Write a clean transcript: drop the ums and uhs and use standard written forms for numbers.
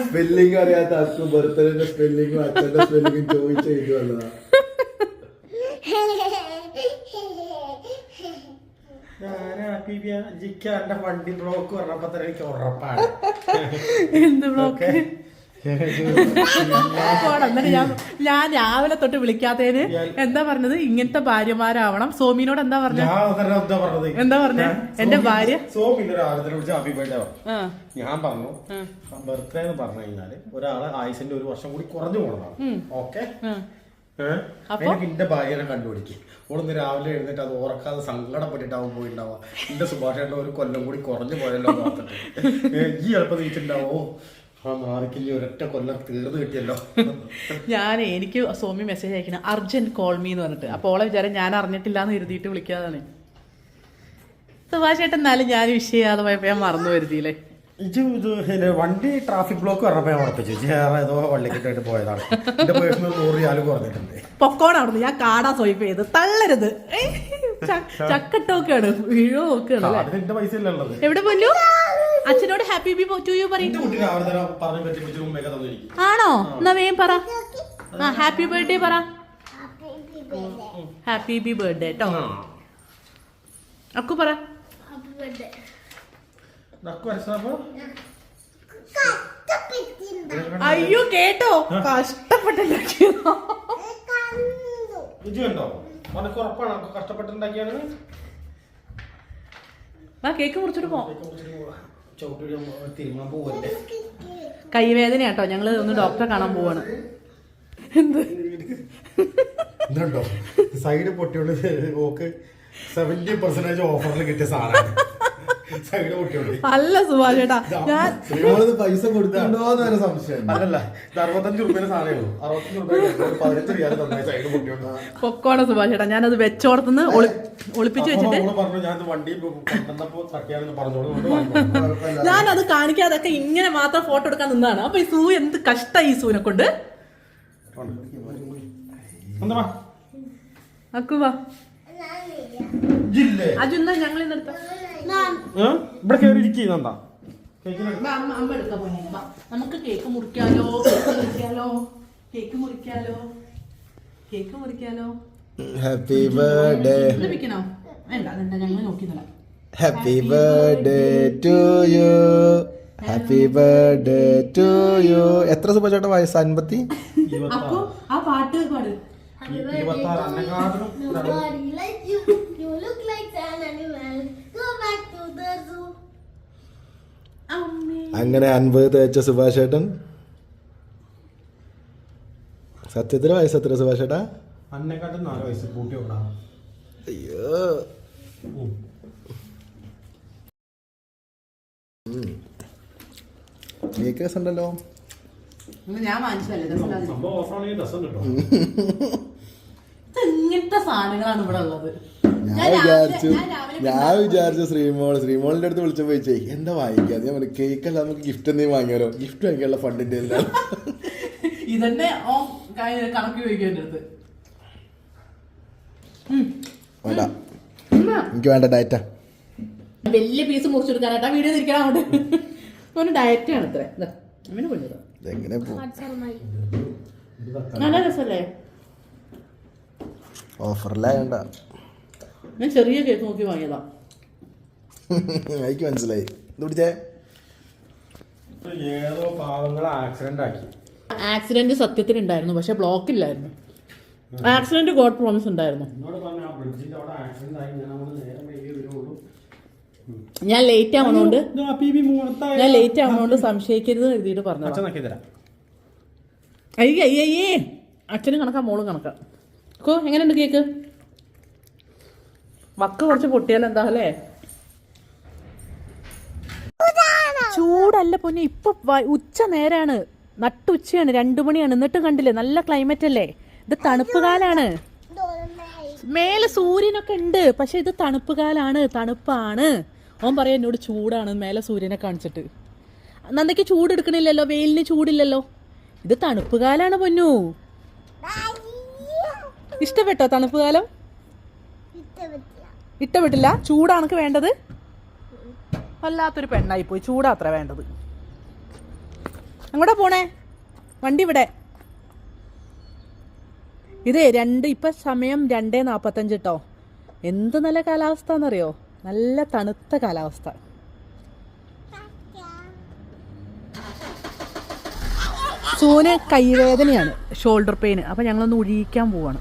Spelling അറിയാത്ത ആർക്കും ബർത്ത്ഡേന്റെ സ്പെല്ലിങ്ങും അച്ഛന്റെ സ്പെല്ലിങ്ങും ചോദിച്ചു കഴിഞ്ഞുള്ളതാ. വണ്ടി ബ്ലോക്ക് പറഞ്ഞപ്പോ തന്നെ എനിക്ക് ഉറപ്പാണ്. എന്ത് ബ്ലോക്ക്? ഞാൻ രാവിലെ തൊട്ട് വിളിക്കാത്തതിന് എന്താ പറഞ്ഞത്? ഇങ്ങനത്തെ ഭാര്യമാരാവണം. സോമിനോട് എന്താ പറഞ്ഞത്? എന്താ പറഞ്ഞ? എന്റെ ഭാര്യ സോമിന്റെ രാവിലെ വിളിച്ച് ഹാപ്പി ബർത്ത്ഡേ ഞാൻ പറഞ്ഞു ബർത്ത്ഡേ എന്ന് പറഞ്ഞു കഴിഞ്ഞാല് ഒരാള് ആയുസിന്റെ 1 വർഷം കൂടി കുറഞ്ഞു പോകണം. ഓക്കെ, എന്റെ ഭാര്യനെ കണ്ടുപിടിക്കും. ഓളൊന്ന് രാവിലെ എഴുന്നേറ്റ് അത് ഓർക്കാതെ സങ്കടപ്പെട്ടിട്ടാവും പോയിണ്ടാവുക. എന്റെ സുഭാഷേട്ടൻ 1 കൊല്ലം കൂടി കുറഞ്ഞു പോയല്ലോ ഓർത്തിട്ട് ഈ എളുപ്പം നീച്ചിണ്ടാവോ ആ നാറിക്കില്ല ഒരൊറ്റ കൊല്ലം തീർന്നു കിട്ടിയല്ലോ. എനിക്ക് സോമി മെസ്സേജ് അയക്കണം അർജന്റ് കോൾ മീ എന്ന് പറഞ്ഞിട്ട്. അപ്പോൾ ഓളെ വിചാരം ഞാൻ അറിഞ്ഞിട്ടില്ലാന്ന് എഴുതിയിട്ട് വിളിക്കാതാണ്. സുഭാഷേട്ടൻ എന്നാലും ഞാൻ വിഷ് ചെയ്യാതെ പോയപ്പോ ഞാൻ മറന്നു വരുത്തിയില്ലേ. വണ്ടി ട്രാഫിക് ബ്ലോക്ക് പറഞ്ഞപ്പോ ഞാൻ ഉറപ്പിച്ചു ഏതോ വള്ളിക്കിട്ടായിട്ട് പോയതാണ്. എന്റെ പേഴ്സണൽ 100 റിയാൽ കുറഞ്ഞിട്ടുണ്ട്. പൊക്കോൺ അവിടുന്ന് ഞാൻ കാടാ സ്വൈപ്പ് ചെയ്ത് തള്ളരുത്. ചക്കട്ടോക്കാണ് വീഴോ നോക്കാണ്. പൈസ ഇല്ലത് എവിടെ പോലു? അച്ഛനോട് ഹാപ്പി ബി ടു യു പറയും. ആണോ? എന്നാ വേഗം പറ. ഹാപ്പി ബർത്ത്ഡേ പറ. ഹാപ്പി ബി ബർത്ത്ഡേ കേട്ടോ. അക്കു പറ. അയ്യോ കേട്ടോ, കഷ്ടപ്പെട്ടുണ്ടാക്കിയതോ. കഷ്ടപ്പെട്ടുണ്ടാക്കിയാണ്. കേക്ക് മുറിച്ചിട്ട് പോ. കൈവേദനയാട്ടോ, ഞങ്ങള് ഒന്ന് ഡോക്ടറെ കാണാൻ പോവാണ്. എന്ത് സൈഡ് പൊട്ടിയോണ്ട് ഓക്ക് 70% ഓഫറിൽ കിട്ടിയ സാധനം. അല്ല സുഭാഷേട്ടാ, ഞാൻ പൈസ കൊടുത്തിട്ടുണ്ടോന്ന് സംശയം. അല്ലല്ല, 65 രൂപയുടെ സാധനമേ 65 റിയാൽ സൈഡ് പൊട്ടിയോണ്ട്. പൊക്കോണ സുഭാഷേട്ടാ, ഞാനത് വെച്ചോടത്തുനിന്ന് ഒളിപ്പിച്ചു വെച്ചിട്ട് ഞാനത് കാണിക്കാതൊക്കെ ഇങ്ങനെ മാത്രം ഫോട്ടോ എടുക്കാൻ നിന്നാണ്. അപ്പൊ ഈ സൂ എന്ത് കഷ്ടായി ഈ സൂനെ കൊണ്ട്. അക്കുവാ അജുന്നാ ഞങ്ങൾ അമ്മ എടുക്കാൻ പോയി. നമുക്ക് കേക്ക് മുറിക്കാലോ, കേക്ക് മുറിക്കാലോ. Happy birthday. വെക്കണോ? വേണ്ട, ഞങ്ങൾ നോക്കി തരാം. Happy birthday to you. Happy birthday to you. എത്ര സുഭാഷേട്ട വയസ്സ്? 50. അപ്പൊ ആ പാട്ട് പാട്. അങ്ങനെ 50 തേച്ച സുഭാഷേട്ടൻ. സത്യത്തിൽ വയസ്സ് എത്ര സുഭാഷേട്ടാ? അന്നെക്കാട്ടും 4 വയസ്സ് കൂട്ടി വെക്കണം. അയ്യോ, കേക്ക് രസമുണ്ടല്ലോ. ഞാൻ മനസ്സിലല്ലേ ഇങ്ങനത്തെ സാധനങ്ങളാണ് ഇവിടെ ഉള്ളത്. ഞാൻ വിചാരിച്ചു ശ്രീമോളിന്റെ അടുത്ത് വിളിച്ചപ്പോ ചോദിച്ചേ എന്താ വാങ്ങിക്കാ? ഞാൻ പറഞ്ഞു കേക്ക് അല്ല, നമുക്ക് ഗിഫ്റ്റ് എന്തെങ്കിലും വാങ്ങിയാലോ. ഗിഫ്റ്റ് വാങ്ങിക്കാനുള്ള ഫണ്ടിന്റെ ഇതന്നെ കണക്ക് ചോദിക്കും എന്റെ അടുത്ത്. വേണ്ട, എനിക്ക് വേണ്ട, ഡയറ്റാ. വലിയ പീസ് മുറിച്ചെടുക്കാനായിട്ടാ വീഡിയോ തിരിക്കണം. അങ്ങോട്ട് ഡയറ്റാണ് ഇത്ര. അങ്ങനെ കൊണ്ടുവരാം. എങ്ങനെ നല്ല രസല്ലേ? ഓഫറിലായണ്ട. ഞാൻ ചെറിയ കേക്ക് നോക്കി വാങ്ങിയതാ. എനിക്ക് മനസ്സിലായി. പിടിച്ചേ. ഏതോ പാവങ്ങളെ ആക്സിഡന്റ് സത്യത്തിലുണ്ടായിരുന്നു, പക്ഷെ ബ്ലോക്ക് ഇല്ലായിരുന്നു. ആക്സിഡന്റ് ഗോഡ് പ്രോമിസ് ഉണ്ടായിരുന്നു. ഞാൻ ലേറ്റ് ആവണോണ്ട് സംശയിക്കരുത് എഴുതിയിട്ട് പറഞ്ഞു. അയ്യേ, അച്ഛനും കണക്കാ മോളും കണക്കാ. എങ്ങനെയുണ്ട് കേക്ക്? വക്ക് കുറച്ച് പൊട്ടിയാലോ എന്താ അല്ലേ? ചൂടല്ല പൊന്നെ, ഇപ്പൊ ഉച്ച നേരാണ്, നട്ടുച്ചയാണ്, 2 മണിയാണ്. എന്നിട്ട് കണ്ടില്ലേ നല്ല ക്ലൈമറ്റ് അല്ലേ? ഇത് തണുപ്പ് കാലാണ്. മേലെ സൂര്യനൊക്കെ ഉണ്ട്, പക്ഷെ ഇത് തണുപ്പ് കാലാണ്, തണുപ്പാണ്. അവൻ പറയാം എന്നോട് ചൂടാണ് മേലെ സൂര്യനെ കാണിച്ചിട്ട്. നന്ദയ്ക്ക് ചൂട് എടുക്കണില്ലല്ലോ, വെയിലിന് ചൂടില്ലല്ലോ. ഇത് തണുപ്പ് കാലാണ് പൊന്നു. ഇഷ്ടപ്പെട്ടോ തണുപ്പ് കാലം? ഇഷ്ടപ്പെട്ടില്ല? ചൂടാണക്ക് വേണ്ടത്? വല്ലാത്തൊരു പെണ്ണായി പോയി. ചൂടാത്ര വേണ്ടത്. അങ്ങോട്ടാ പോണേ? വണ്ടി ഇവിടെ. ഇതേ ഇപ്പം സമയം 2:45 കേട്ടോ. എന്ത് നല്ല കാലാവസ്ഥ എന്നറിയോ? നല്ല തണുത്ത കാലാവസ്ഥ. സൂന് കൈവേദനയാണ്, ഷോൾഡർ പെയിൻ. അപ്പം ഞങ്ങളൊന്ന് ഒഴിയിക്കാൻ പോവാണ്.